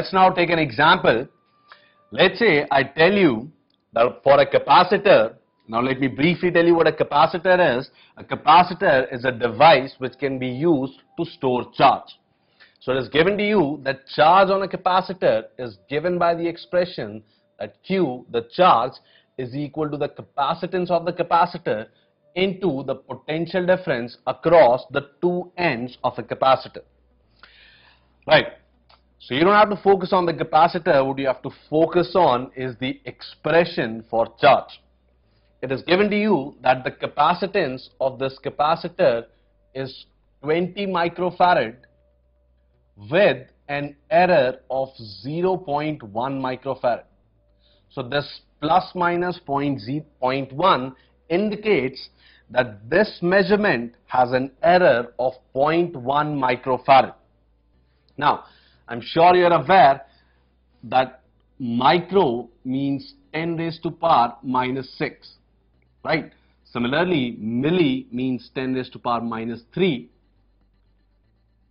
let's now take an example. Let's say I tell you that for a capacitor, now let me briefly tell you what a capacitor is. A capacitor is a device which can be used to store charge. So it is given to you that charge on a capacitor is given by the expression that Q, the charge, is equal to the capacitance of the capacitor into the potential difference across the two ends of a capacitor. Right. So you don't have to focus on the capacitor. What you have to focus on is the expression for charge. It is given to you that the capacitance of this capacitor is 20 microfarad with an error of 0.1 microfarad. So this plus minus 0.1 indicates that this measurement has an error of 0.1 microfarad. Now, I'm sure you're aware that micro means 10 raised to power minus 6, right? Similarly, milli means 10 raised to power minus 3,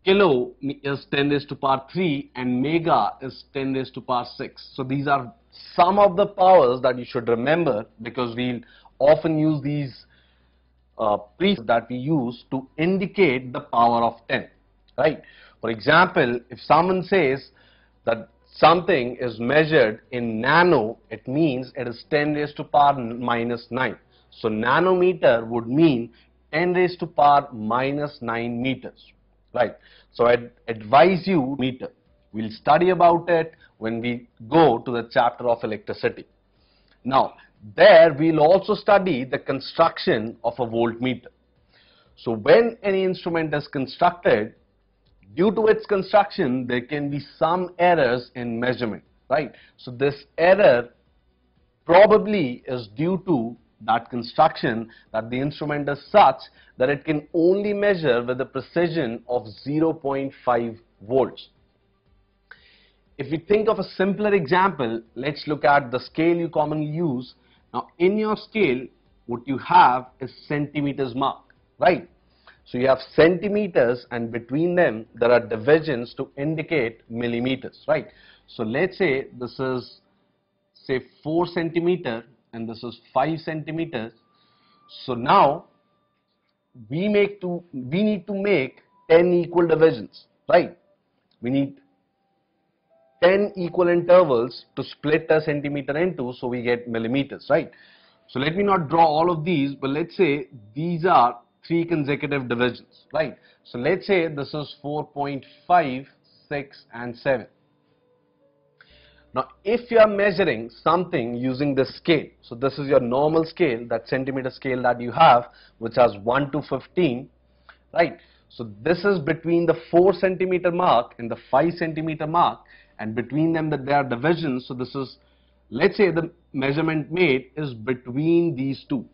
kilo is 10 raised to power 3, and mega is 10 raised to power 6. So these are some of the powers that you should remember, because we'll often use these prefixes that we use to indicate the power of 10, right? For example, if someone says that something is measured in nano, it means it is 10 raised to power minus 9. So nanometer would mean 10 raised to power minus 9 meters, right? So I'd advise you meter. We'll study about it when we go to the chapter of electricity. Now, there we'll also study the construction of a voltmeter. So when any instrument is constructed, due to its construction, there can be some errors in measurement, right? So this error probably is due to that construction, that the instrument is such that it can only measure with a precision of 0.5 volts. If we think of a simpler example, let's look at the scale you commonly use. Now, in your scale, what you have is centimeters mark, right? So you have centimeters, and between them there are divisions to indicate millimeters, right? So let's say this is, say, 4 centimeter and this is 5 centimeters. So now we need to make 10 equal divisions, right? We need 10 equal intervals to split a centimeter into, so we get millimeters, right? So let me not draw all of these, but let's say these are 3 consecutive divisions, right? So let's say this is 4.5, 6 and 7. Now if you are measuring something using this scale, so this is your normal scale, that centimeter scale that you have, which has 1 to 15, right? So this is between the 4 centimeter mark and the 5 centimeter mark, and between them that there are divisions. So this is, let's say the measurement made is between these two,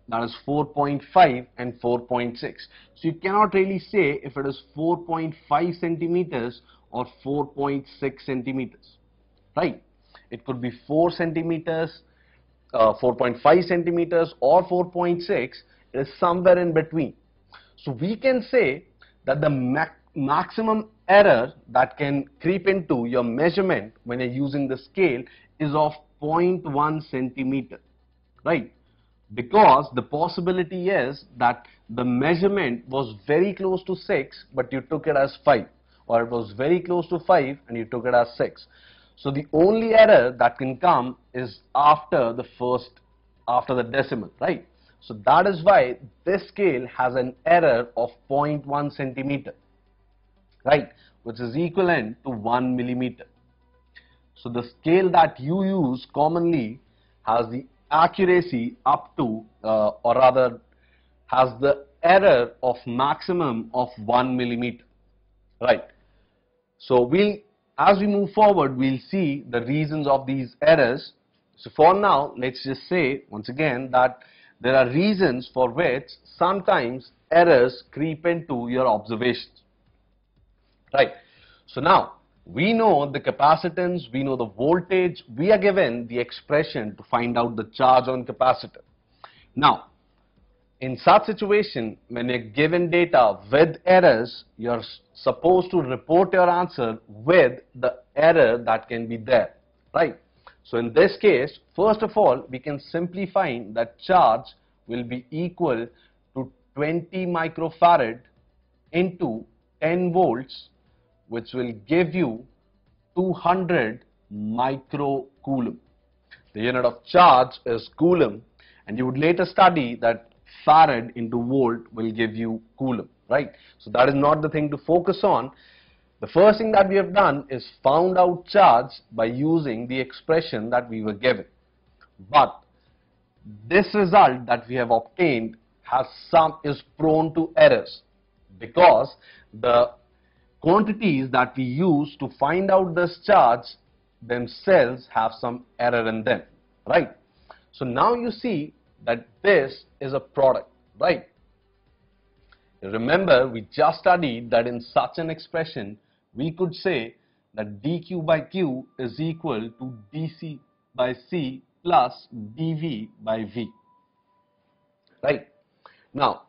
that is 4.5 and 4.6. So you cannot really say if it is 4.5 centimeters or 4.6 centimeters, right? It could be 4 centimeters, 4.5 centimeters or 4.6. It is somewhere in between. So we can say that the maximum error that can creep into your measurement when you're using the scale is of 0.1 centimeter, right? Because the possibility is that the measurement was very close to 6, but you took it as 5, or it was very close to 5 and you took it as 6. So the only error that can come is after the decimal, right? So that is why this scale has an error of 0.1 centimeter, right, which is equivalent to 1 millimeter. So the scale that you use commonly has the accuracy up to, or rather has the error of maximum of 1 millimeter, right? So as we move forward, we'll see the reasons of these errors. So for now, let's just say once again that there are reasons for which sometimes errors creep into your observations, right? So now we know the capacitance, we know the voltage, we are given the expression to find out the charge on capacitor. Now in such situation, when you're given data with errors, you're supposed to report your answer with the error that can be there, right? So in this case, first of all, we can simply find that charge will be equal to 20 microfarad into 10 volts, which will give you 200 microcoulomb. The unit of charge is coulomb, and you would later study that farad into volt will give you coulomb, right? So that is not the thing to focus on. The first thing that we have done is found out charge by using the expression that we were given. But this result that we have obtained is prone to errors, because the quantities that we use to find out this charge themselves have some error in them, right? So now you see that this is a product, right? Remember, we just studied that in such an expression we could say that dq by q is equal to dc by c plus dv by v, right? Now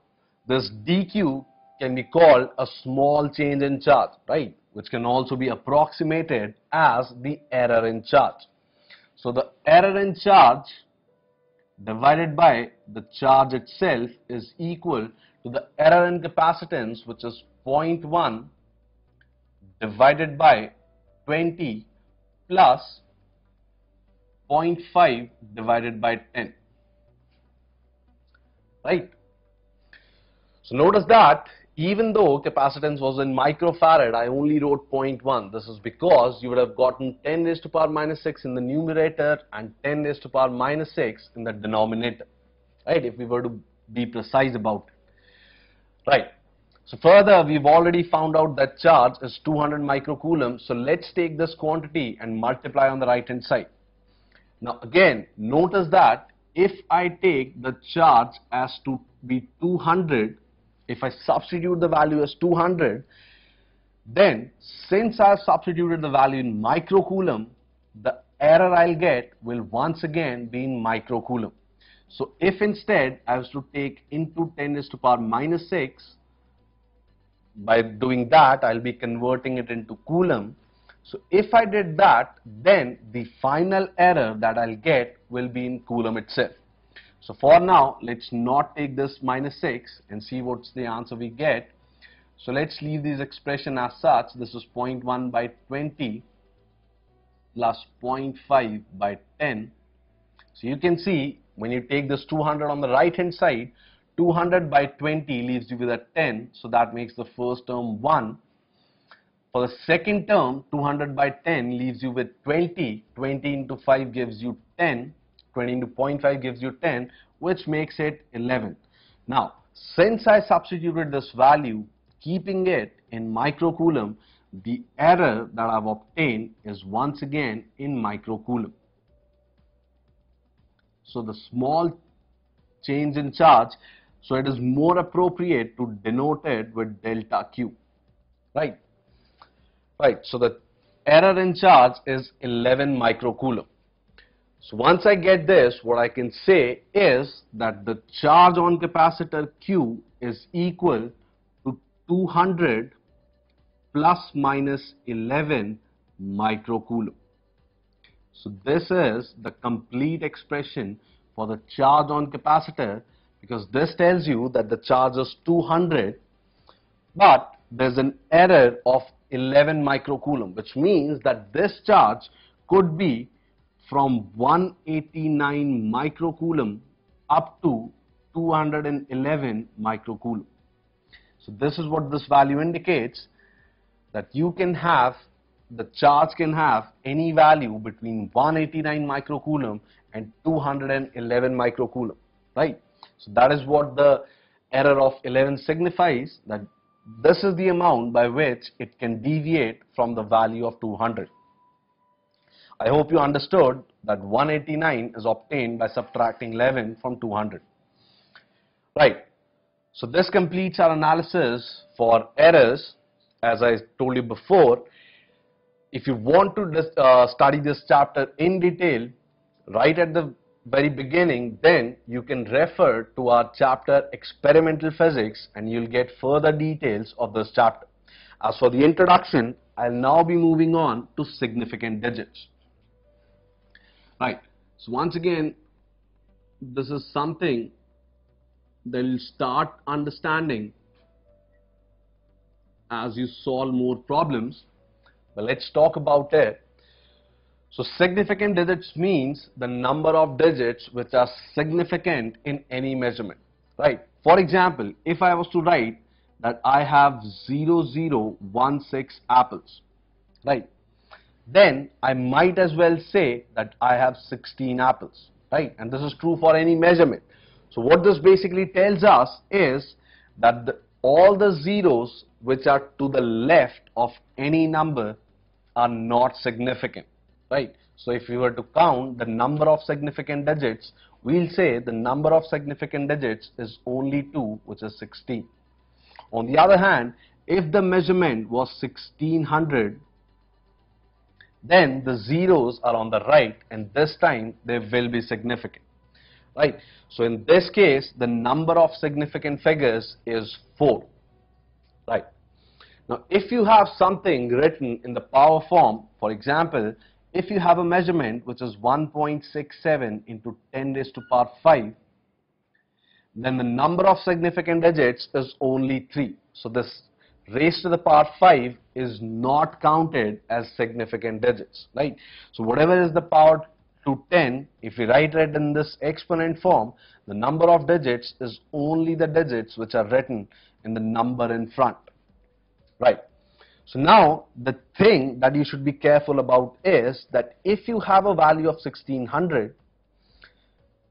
this dq can be called a small change in charge, right, which can also be approximated as the error in charge. So the error in charge divided by the charge itself is equal to the error in capacitance, which is 0.1 divided by 20 plus 0.5 divided by 10, right? So notice that even though capacitance was in microfarad, I only wrote 0.1. This is because you would have gotten 10 raised to power minus 6 in the numerator and 10 raised to power minus 6 in the denominator, right, if we were to be precise about it, right? So further, we've already found out that charge is 200 microcoulomb. So let's take this quantity and multiply on the right hand side. Now again, notice that if I take the charge as to be 200, if I substitute the value as 200, then since I have substituted the value in microcoulomb, the error I'll get will once again be in microcoulomb. So if instead I was to take into 10 raised to power minus 6, by doing that I'll be converting it into coulomb. So if I did that, then the final error that I'll get will be in coulomb itself. So for now, let's not take this minus 6 and see what's the answer we get. So let's leave this expression as such. This is 0.1 by 20 plus 0.5 by 10. So you can see when you take this 200 on the right hand side, 200 by 20 leaves you with a 10. So that makes the first term 1. For the second term, 200 by 10 leaves you with 20. 20 into 5 gives you 10. 20 into 0.5 gives you 10, which makes it 11. Now, since I substituted this value, keeping it in microcoulomb, the error that I've obtained is once again in microcoulomb. So the small change in charge, so it is more appropriate to denote it with delta Q, right? Right, so the error in charge is 11 microcoulomb. So once I get this, what I can say is that the charge on capacitor Q is equal to 200 plus minus 11 microcoulomb. So this is the complete expression for the charge on capacitor, because this tells you that the charge is 200, but there's an error of 11 microcoulomb, which means that this charge could be from 189 microcoulomb up to 211 microcoulomb. So this is what this value indicates, that you can have, the charge can have any value between 189 microcoulomb and 211 microcoulomb, right? So that is what the error of 11 signifies, that this is the amount by which it can deviate from the value of 200. I hope you understood that 189 is obtained by subtracting 11 from 200. Right. So this completes our analysis for errors. As I told you before, if you want to study this chapter in detail, right at the very beginning, then you can refer to our chapter Experimental Physics and you'll get further details of this chapter. As for the introduction, I'll now be moving on to significant digits. Right, so once again, this is something that you'll start understanding as you solve more problems. But let's talk about it. So significant digits means the number of digits which are significant in any measurement, right? For example, if I was to write that I have 0016 apples, right? Then I might as well say that I have 16 apples, right? And this is true for any measurement. So what this basically tells us is that all the zeros which are to the left of any number are not significant, right? So if you were to count the number of significant digits, we'll say the number of significant digits is only 2, which is 16. On the other hand, if the measurement was 1600, then the zeros are on the right and this time they will be significant, right? So in this case, the number of significant figures is 4, right? Now if you have something written in the power form, for example, if you have a measurement which is 1.67 into 10 raised to power 5, then the number of significant digits is only 3. So this raised to the power 5 is not counted as significant digits, right? So whatever is the power to 10, if we write it in this exponent form, the number of digits is only the digits which are written in the number in front, right? So now the thing that you should be careful about is that if you have a value of 1600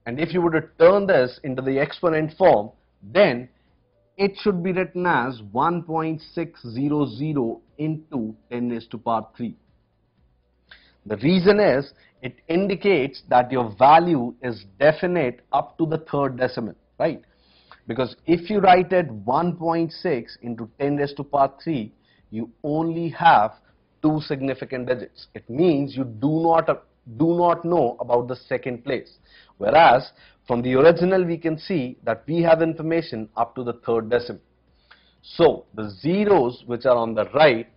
and if you were to turn this into the exponent form, then it should be written as 1.600 into 10 raised to power 3. The reason is it indicates that your value is definite up to the third decimal, right? Because if you write it 1.6 into 10 raised to power 3, you only have 2 significant digits. It means you do not know about the second place. Whereas from the original we can see that we have information up to the third decimal. So the zeros which are on the right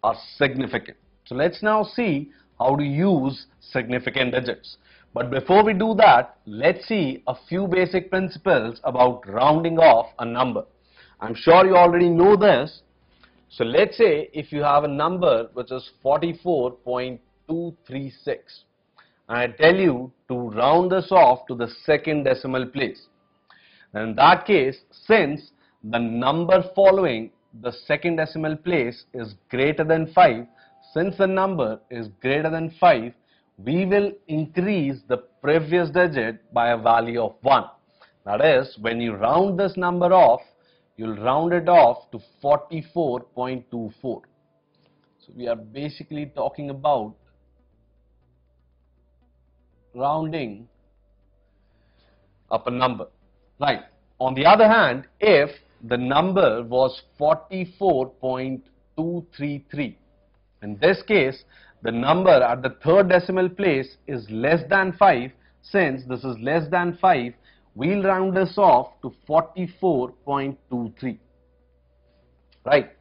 are significant. So let's now see how to use significant digits. But before we do that, let's see a few basic principles about rounding off a number. I'm sure you already know this. So let's say if you have a number which is 44.236 and I tell you to round this off to the second decimal place. And in that case, since the number following the second decimal place is greater than 5, since the number is greater than 5, we will increase the previous digit by a value of 1. That is, when you round this number off, you'll round it off to 44.24. So we are basically talking about rounding up a number, right? On the other hand, if the number was 44.233, in this case, the number at the third decimal place is less than 5. Since this is less than 5, we'll round this off to 44.23, right?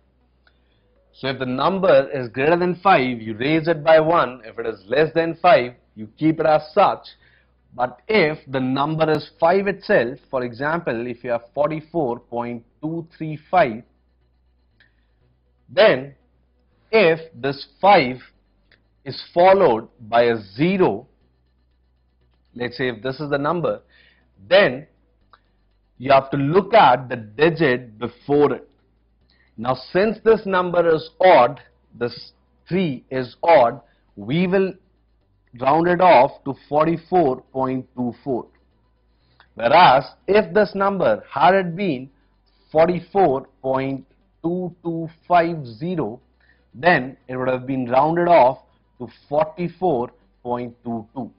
So if the number is greater than 5, you raise it by 1. If it is less than 5, you keep it as such. But if the number is 5 itself, for example, if you have 44.235, then if this 5 is followed by a 0, let's say if this is the number, then you have to look at the digit before it. Now since this number is odd, this 3 is odd, we will round it off to 44.24. Whereas if this number had it been 44.2250, then it would have been rounded off to 44.22.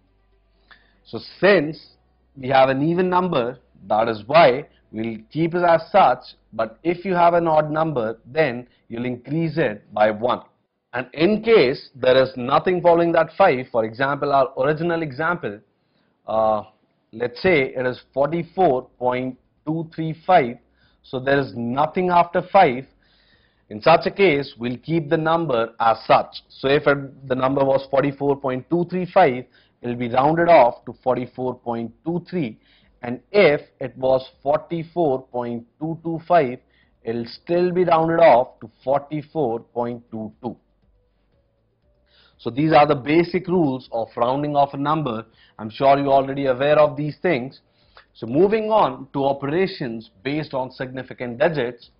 So since we have an even number, that is why we'll keep it as such, but if you have an odd number, then you'll increase it by 1. And in case there is nothing following that 5, for example, our original example, let's say it is 44.235, so there is nothing after 5. In such a case, we'll keep the number as such. So if the number was 44.235, it will be rounded off to 44.23, and if it was 44.225, it will still be rounded off to 44.22. So these are the basic rules of rounding off a number. I'm sure you're already aware of these things. So moving on to operations based on significant digits.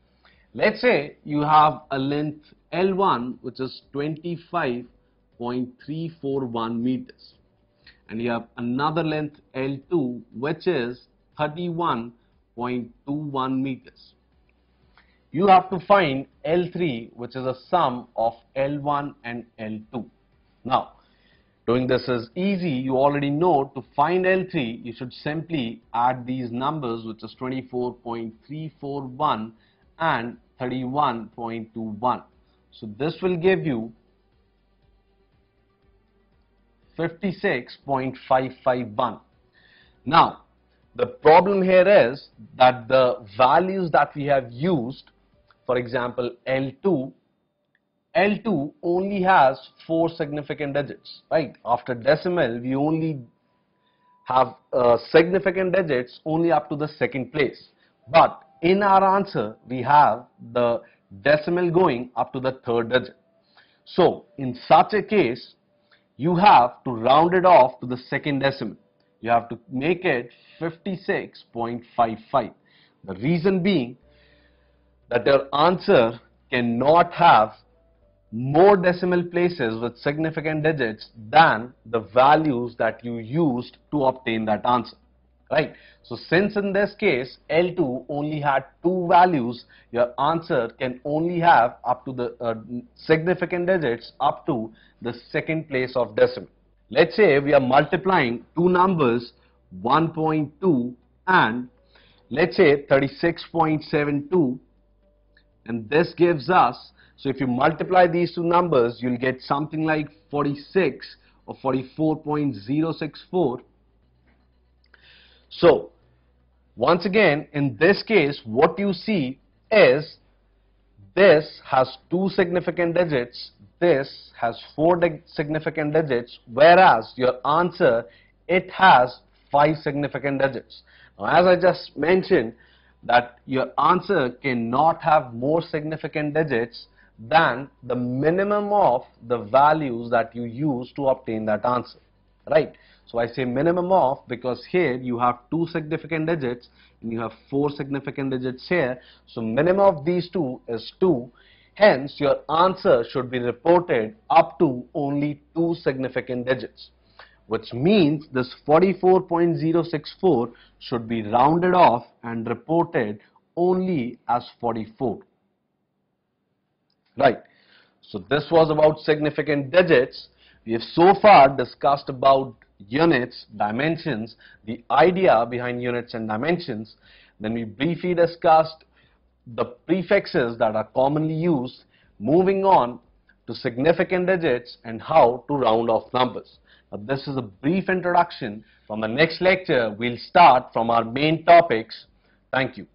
Let's say you have a length L1 which is 25.341 meters, and you have another length L2 which is 31.21 meters. You have to find L3, which is a sum of L1 and L2. Now, doing this is easy. You already know to find L3, you should simply add these numbers, which is 24.341 and 31.21. So this will give you 56.551. Now, the problem here is that the values that we have used, for example, L2 only has 4 significant digits, right? After decimal, we only have significant digits only up to the second place. But in our answer, we have the decimal going up to the third digit. So in such a case, you have to round it off to the second decimal. You have to make it 56.55. The reason being that your answer cannot have more decimal places with significant digits than the values that you used to obtain that answer, right? So since in this case L2 only had 2 values, your answer can only have up to the significant digits up to the second place of decimal. Let's say we are multiplying two numbers, 1.2 and let's say 36.72, and this gives us, so if you multiply these two numbers, you'll get something like 46 or 44.064. So once again, in this case, what you see is this has 2 significant digits, this has 4 significant digits, whereas your answer, it has 5 significant digits. Now, as I just mentioned, that your answer cannot have more significant digits than the minimum of the values that you use to obtain that answer, right? So I say minimum of because here you have 2 significant digits and you have 4 significant digits here. So minimum of these two is 2. Hence your answer should be reported up to only 2 significant digits, which means this 44.064 should be rounded off and reported only as 44. Right. So this was about significant digits. We have so far discussed about units, dimensions, the idea behind units and dimensions. Then we briefly discussed the prefixes that are commonly used, moving on to significant digits and how to round off numbers. Now, this is a brief introduction. From the next lecture, we'll start from our main topics. Thank you.